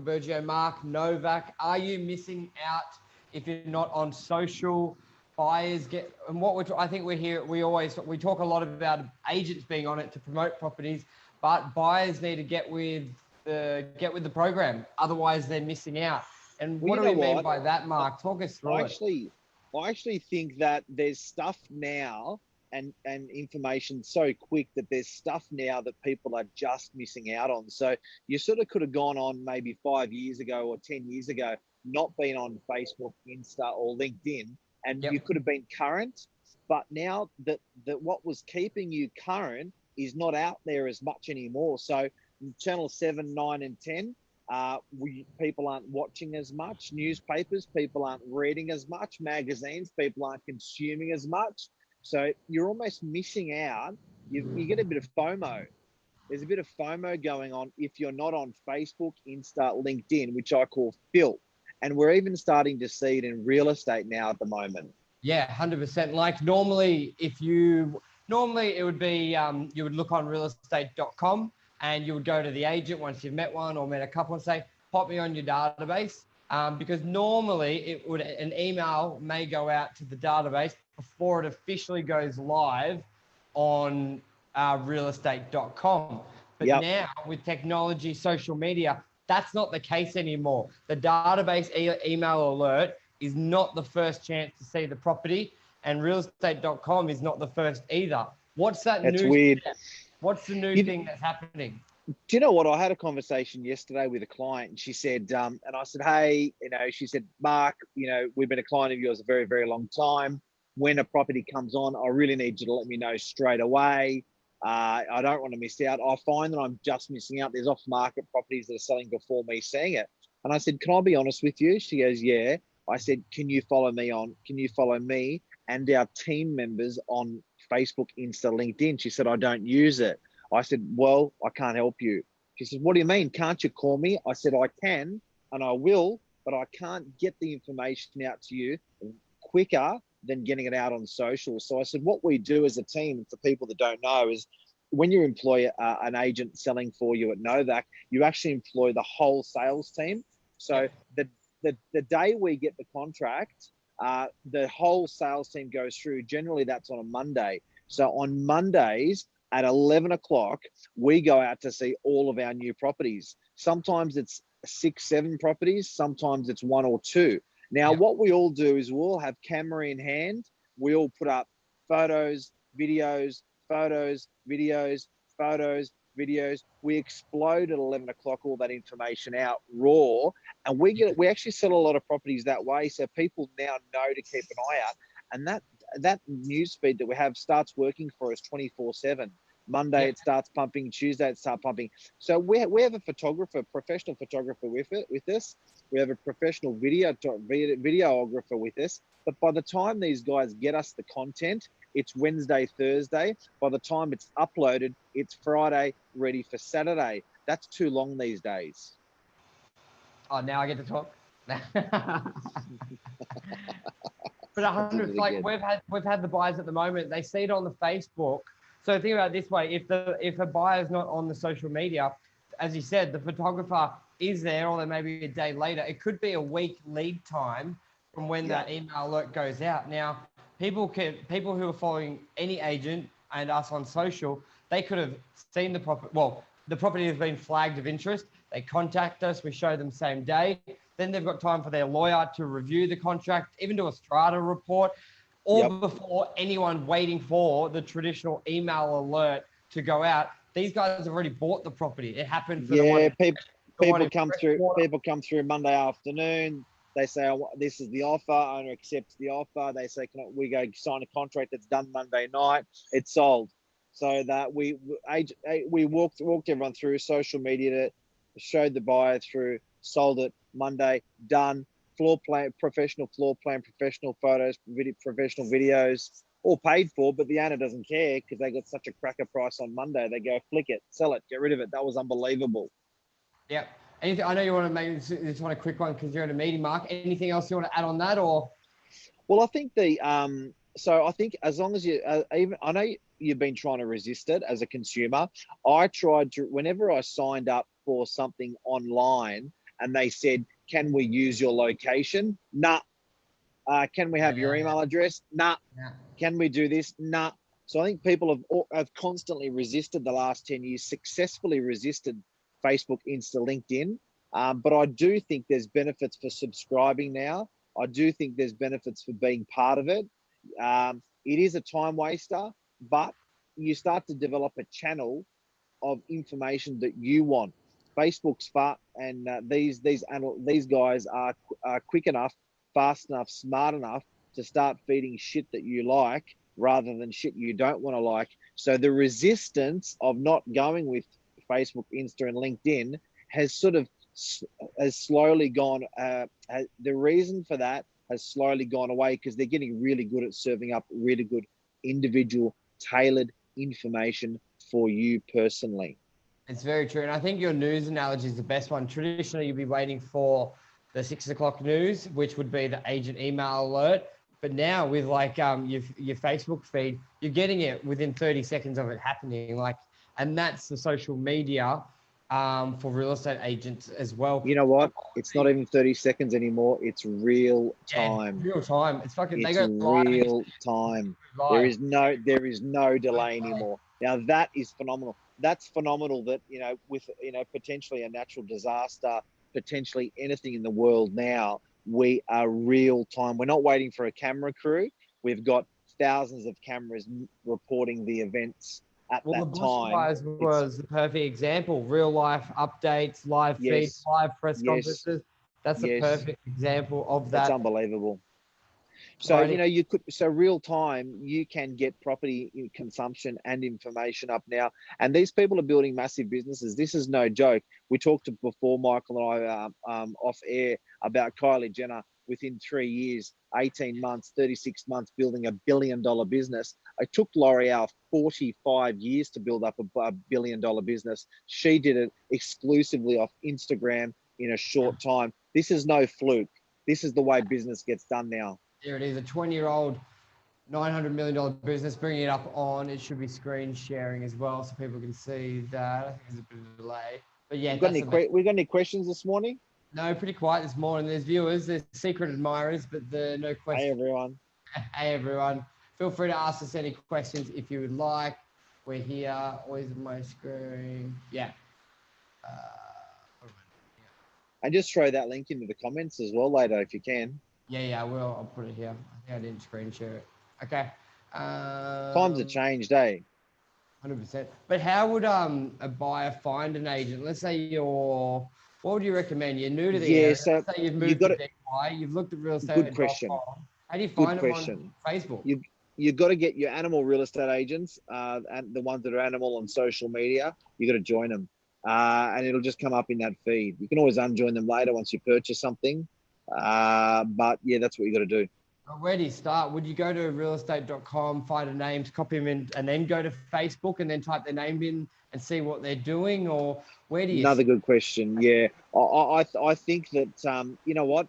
Bergio, Mark Novak. Are you missing out if you're not on social? Buyers get, and I think we're here. We talk a lot about agents being on it to promote properties, but buyers need to get with the program. Otherwise, they're missing out. And Well, what you do know we mean what? by that, Mark? Talk us through I it. actually, I actually think that there's stuff now and information so quick that there's stuff now that people are just missing out on. So you sort of could have gone on maybe 5 years ago or 10 years ago, not been on Facebook, Insta, or LinkedIn, and you Yep. could have been current. But now that what was keeping you current is not out there as much anymore. So channel 7, 9, and 10. People aren't watching as much newspapers, people aren't reading as much magazines, people aren't consuming as much. So you're almost missing out. You get a bit of FOMO. There's a bit of FOMO going on if you're not on Facebook, Insta, LinkedIn, which I call filth. And we're even starting to see it in real estate now at the moment. Yeah, 100%. Like normally it would be, you would look on realestate.com and you would go to the agent once you've met one or met a couple and say, pop me on your database. Because normally an email may go out to the database before it officially goes live on realestate.com. But Yep. now with technology, social media, that's not the case anymore. The database email alert is not the first chance to see the property, and realestate.com is not the first either. What's that That's new weird. step? What's the new thing that's happening? Do you know what? I had a conversation yesterday with a client, and she said, and I said, hey, she said, Mark, we've been a client of yours a very, very long time. When a property comes on, I really need you to let me know straight away. I don't want to miss out. I find that I'm just missing out. There's off-market properties that are selling before me seeing it. And I said, can I be honest with you? She goes, yeah. I said, can you follow me and our team members on Facebook, Insta, LinkedIn? She said, I don't use it. I said, well, I can't help you. She said, what do you mean? Can't you call me? I said, I can and I will, but I can't get the information out to you quicker than getting it out on social. So I said, what we do as a team, for people that don't know, is when you employ an agent selling for you at Novak, you actually employ the whole sales team. So the day we get the contract, the whole sales team goes through. Generally, that's on a Monday. So on Mondays, at 11 o'clock, we go out to see all of our new properties. Sometimes it's 6, 7 properties. Sometimes it's 1 or 2. Now, what we all do is we'll have camera in hand. We all put up photos, videos, We explode at 11 o'clock all that information out raw. And we actually sell a lot of properties that way. So people now know to keep an eye out. And that news feed that we have starts working for us 24/7. Monday it starts pumping, Tuesday it starts pumping. So we have a professional photographer with us. We have a professional videographer with us. But by the time these guys get us the content, it's Wednesday, Thursday. By the time it's uploaded, it's Friday, ready for Saturday. That's too long these days. Oh, now I get to talk. But 100, like we've had the buyers at the moment, they see it on the Facebook. So think about it this way: if a buyer's not on the social media, as you said, the photographer is there, or they may be a day later. It could be a week lead time from when that email alert goes out. Now, people who are following any agent and us on social, they could have seen the property. Well, the property has been flagged of interest. They contact us. We show them same day. Then they've got time for their lawyer to review the contract, even do a strata report, all before anyone waiting for the traditional email alert to go out. These guys have already bought the property. It happened for the one. People come through Monday afternoon. They say, oh, this is the offer. Owner accepts the offer. They say, we go sign a contract that's done Monday night. It's sold. So that we walked everyone through social media, showed the buyer through, sold it Monday, done. Floor plan, professional floor plan, professional photos, professional videos, all paid for, but the owner doesn't care because they got such a cracker price on Monday. They go, flick it, sell it, get rid of it. That was unbelievable. Yeah. Anything? I know you want to make this one a quick one because you're in a meeting, Mark. Anything else you want to add on that, or? Well, I think so I think as long as you I know you've been trying to resist it as a consumer. I tried to, whenever I signed up for something online, and they said, can we use your location? Nah. Can we have your email address? Nah. Yeah. Can we do this? Nah. So I think people have constantly resisted the last 10 years, successfully resisted Facebook, Insta, LinkedIn. But I do think there's benefits for subscribing now. I do think there's benefits for being part of it. It is a time waster, but you start to develop a channel of information that you want. Facebook's fast, and these guys are quick enough, fast enough, smart enough to start feeding shit that you like rather than shit you don't want to like. So the resistance of not going with Facebook, Insta, and LinkedIn has slowly gone. The reason for that has slowly gone away because they're getting really good at serving up really good individual tailored information for you personally. It's very true. And I think your news analogy is the best one. Traditionally, you'd be waiting for the 6 o'clock news, which would be the agent email alert. But now with like your Facebook feed, you're getting it within 30 seconds of it happening. And that's the social media for real estate agents as well. You know what? It's not even 30 seconds anymore. It's real time. Yeah, real time. It's fucking. It's they go real time. There is no delay anymore. Now that is phenomenal. That's phenomenal. That with potentially a natural disaster, potentially anything in the world now, we are real time. We're not waiting for a camera crew. We've got thousands of cameras reporting the events at that time. The bushfires was the perfect example. Real life updates, live feeds, live press conferences. That's a perfect example of that. That's unbelievable. So, real time, you can get property consumption and information up now. And these people are building massive businesses. This is no joke. We talked before, Michael and I, off air, about Kylie Jenner within 3 years, 18 months, 36 months, building $1 billion business. It took L'Oreal 45 years to build up a $1 billion business. She did it exclusively off Instagram in a short time. This is no fluke. This is the way business gets done now. There it is, a 20-year-old, $900 million business. Bringing it up on, it should be screen sharing as well so people can see that. I think there's a bit of a delay. But yeah, we got any questions this morning? No, pretty quiet this morning. There's viewers, there's secret admirers, but no questions. Hey, everyone. Hey, everyone. Feel free to ask us any questions if you would like. We're here. Always on my screen. Yeah. And just throw that link into the comments as well later if you can. Yeah, I will. I'll put it here. I think I didn't screen share it. Okay. Times have changed, eh? 100%. But how would a buyer find an agent? Let's say what would you recommend? You're new to the area. So let's say you've moved to DY, you've looked at real estate. Good question. How do you find them on Facebook? You've got to get your animal real estate agents and the ones that are animal on social media. You got to join them, and it'll just come up in that feed. You can always unjoin them later once you purchase something, but yeah, that's what you got to do. Where do you start? Would you go to realestate.com, find a name, copy them in, and then go to Facebook and then type their name in and see what they're doing, or where do you? Another good question. Yeah, I think that you know what?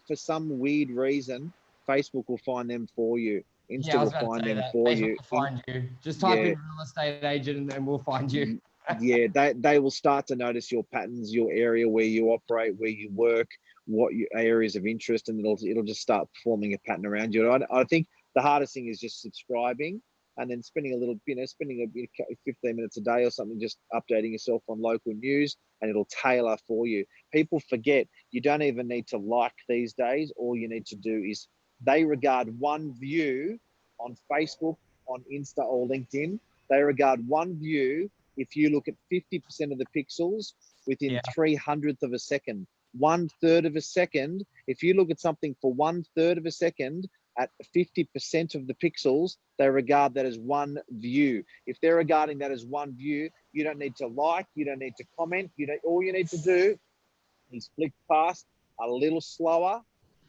For some weird reason, Facebook will find them for you. Insta will find them for Facebook you. Will find you. Just type in real estate agent and we'll find you. Yeah, they will start to notice your patterns, your area where you operate, where you work, what your areas of interest, and it'll just start forming a pattern around you. I think the hardest thing is just subscribing and then spending 15 minutes a day or something, just updating yourself on local news, and it'll tailor for you. People forget you don't even need to like these days. All you need to do is they regard one view on Facebook, on Insta or LinkedIn. They regard one view. If you look at 50% of the pixels within 300th of a second, 1/3 of a second, if you look at something for 1/3 of a second at 50% of the pixels, they regard that as one view. If they're regarding that as one view, you don't need to like, you don't need to comment. All you need to do is flick past a little slower.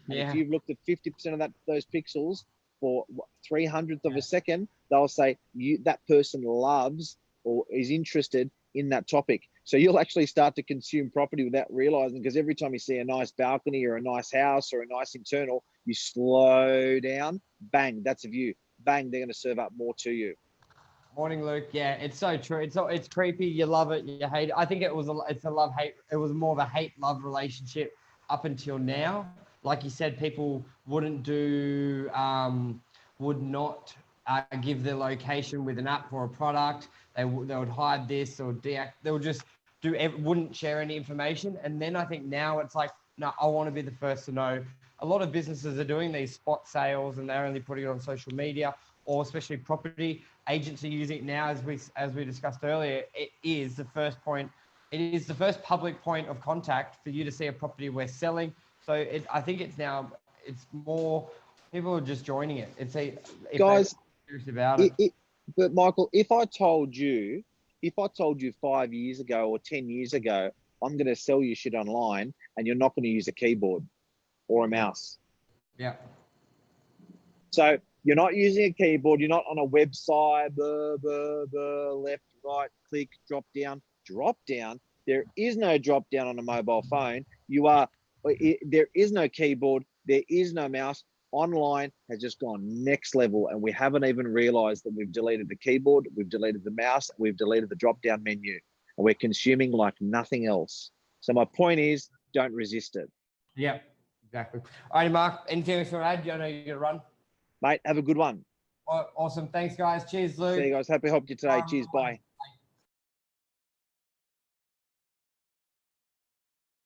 And if you've looked at 50% of those pixels for 300th of a second, they'll say that person loves or is interested in that topic. So you'll actually start to consume property without realizing, because every time you see a nice balcony or a nice house or a nice internal, you slow down, bang, that's a view. Bang, they're going to serve up more to you. Morning, Luke. Yeah, it's so true. It's creepy. You love it. You hate it. I think it's a love hate. It was more of a hate love relationship up until now. Like you said, people would not give their location with an app or a product. They would hide this or they would just wouldn't share any information. And then I think now it's like, no, I want to be the first to know. A lot of businesses are doing these spot sales and they're only putting it on social media, or especially property agents are using it now, as we discussed earlier. It is the first public point of contact for you to see a property we're selling. So I think it's more people are just joining it. Guys, serious about it. But Michael, if I told you 5 years ago or 10 years ago, I'm going to sell you shit online and you're not going to use a keyboard or a mouse. Yeah. So you're not using a keyboard. You're not on a website, left, right, click, drop down. There is no drop down on a mobile phone. There is no keyboard. There is no mouse. Online has just gone next level, and we haven't even realized that we've deleted the keyboard, we've deleted the mouse, we've deleted the drop down menu, and we're consuming like nothing else. So my point is, don't resist it. Yeah, exactly. All right, Mark, anything else you want to add? I know you're going to run. Mate, have a good one. Awesome. Thanks, guys. Cheers, Luke. See you guys. Happy helped you today. Cheers. Bye.